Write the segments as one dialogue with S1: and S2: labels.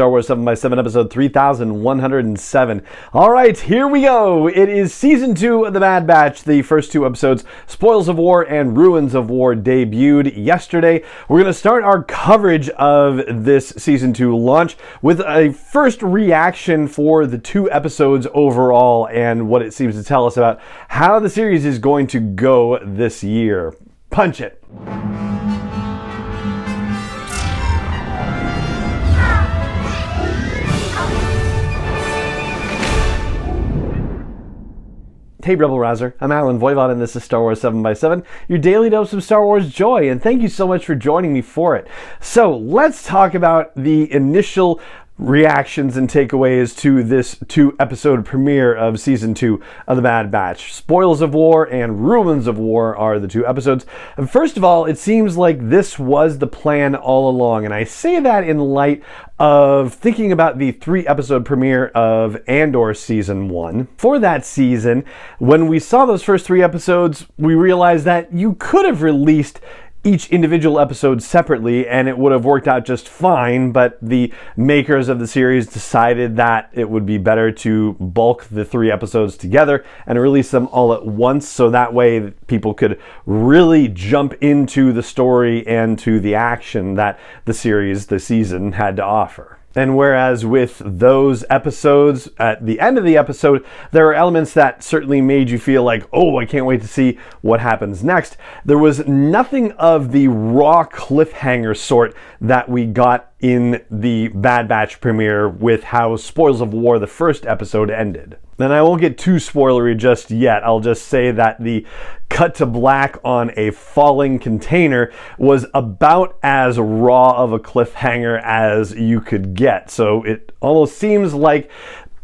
S1: Star Wars 7x7, episode 3107. All right, here we go. It is season 2 of The Bad Batch. The first 2 episodes, Spoils of War and Ruins of War, debuted yesterday. We're going to start our coverage of this season 2 launch with a first reaction for the 2 episodes overall and what it seems to tell us about how the series is going to go this year. Punch it. Hey Rebel Rouser, I'm Alan Voivod and this is Star Wars 7x7, your daily dose of Star Wars joy, and thank you so much for joining me for it. So let's talk about the initial reactions and takeaways to this 2-episode premiere of Season 2 of The Bad Batch. Spoils of War and Ruins of War are the 2 episodes. And first of all, it seems like this was the plan all along, and I say that in light of thinking about the 3-episode premiere of Andor Season 1. For that season, when we saw those first 3 episodes, we realized that you could have released each individual episode separately and it would have worked out just fine, but the makers of the series decided that it would be better to bulk the 3 episodes together and release them all at once, so that way people could really jump into the story and to the action that the season had to offer. And whereas with those episodes, at the end of the episode, there are elements that certainly made you feel like, oh, I can't wait to see what happens next, there was nothing of the raw cliffhanger sort that we got in the Bad Batch premiere with how Spoils of War, the first episode, ended. And I won't get too spoilery just yet. I'll just say that the cut to black on a falling container was about as raw of a cliffhanger as you could get. So it almost seems like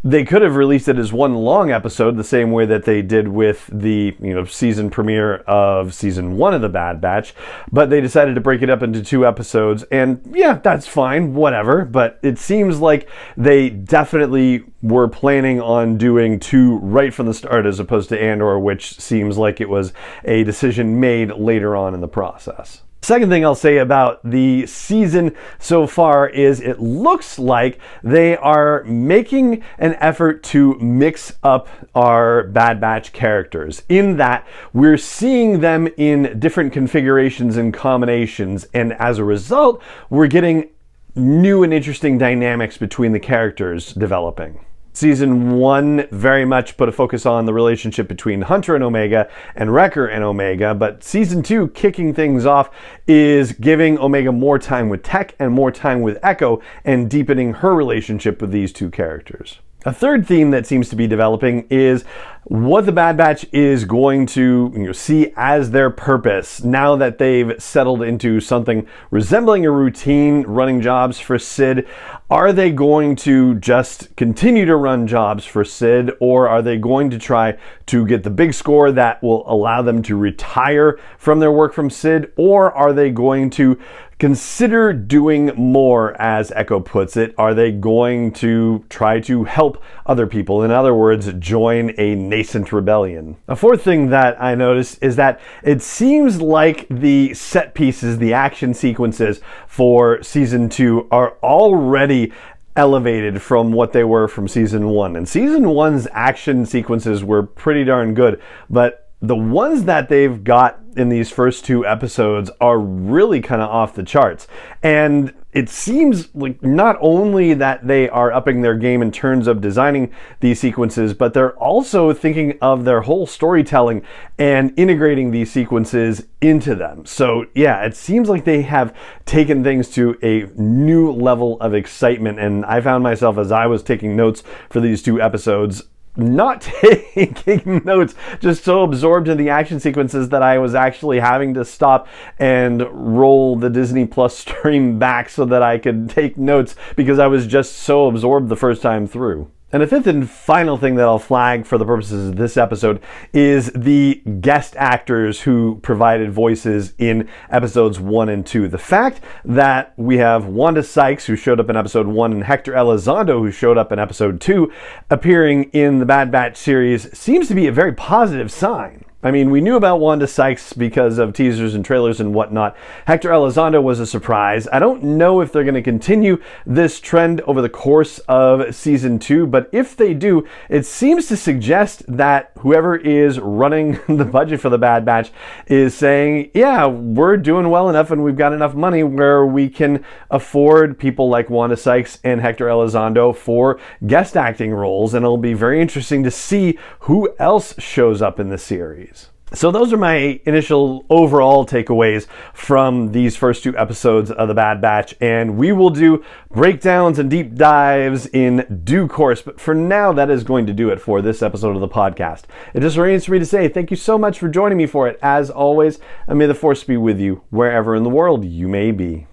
S1: they could have released it as one long episode, the same way that they did with the season premiere of Season 1 of The Bad Batch, but they decided to break it up into 2 episodes, and yeah, that's fine, whatever, but it seems like they definitely were planning on doing 2 right from the start as opposed to Andor, which seems like it was a decision made later on in the process. Second thing I'll say about the season so far is it looks like they are making an effort to mix up our Bad Batch characters, in that we're seeing them in different configurations and combinations, and as a result, we're getting new and interesting dynamics between the characters developing. Season 1 very much put a focus on the relationship between Hunter and Omega and Wrecker and Omega, but Season 2, kicking things off, is giving Omega more time with Tech and more time with Echo and deepening her relationship with these 2 characters. A third theme that seems to be developing is what the Bad Batch is going to see as their purpose now that they've settled into something resembling a routine, running jobs for Sid. Are they going to just continue to run jobs for Sid, or are they going to try to get the big score that will allow them to retire from their work from Sid, or are they going to consider doing more, as Echo puts it? Are they going to try to help other people? In other words, join a nascent rebellion. A fourth thing that I noticed is that it seems like the set pieces, the action sequences for Season 2 are already elevated from what they were from Season 1. And Season 1's action sequences were pretty darn good, but the ones that they've got in these first 2 episodes are really kind of off the charts. And it seems like not only that they are upping their game in terms of designing these sequences, but they're also thinking of their whole storytelling and integrating these sequences into them. So yeah, it seems like they have taken things to a new level of excitement, and I found myself, as I was taking notes for these 2 episodes, not taking notes, just so absorbed in the action sequences that I was actually having to stop and roll the Disney Plus stream back so that I could take notes, because I was just so absorbed the first time through. And a fifth and final thing that I'll flag for the purposes of this episode is the guest actors who provided voices in episodes 1 and 2. The fact that we have Wanda Sykes, who showed up in episode 1, and Hector Elizondo, who showed up in episode 2, appearing in the Bad Batch series seems to be a very positive sign. I mean, we knew about Wanda Sykes because of teasers and trailers and whatnot. Hector Elizondo was a surprise. I don't know if they're going to continue this trend over the course of season 2, but if they do, it seems to suggest that whoever is running the budget for the Bad Batch is saying, yeah, we're doing well enough and we've got enough money where we can afford people like Wanda Sykes and Hector Elizondo for guest acting roles, and it'll be very interesting to see who else shows up in the series. So those are my initial overall takeaways from these first 2 episodes of The Bad Batch, and we will do breakdowns and deep dives in due course. But for now, that is going to do it for this episode of the podcast. It just remains for me to say thank you so much for joining me for it, as always, and may the Force be with you wherever in the world you may be.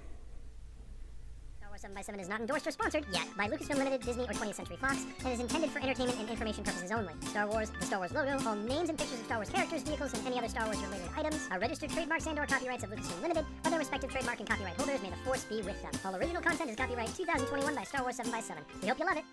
S2: 7x7 is not endorsed or sponsored yet by Lucasfilm Limited, Disney, or 20th Century Fox, and is intended for entertainment and information purposes only. Star Wars, the Star Wars logo, all names and pictures of Star Wars characters, vehicles, and any other Star Wars related items are registered trademarks and/or copyrights of Lucasfilm Limited, or their respective trademark and copyright holders. May the Force be with them. All original content is copyright 2021 by Star Wars 7x7. We hope you love it.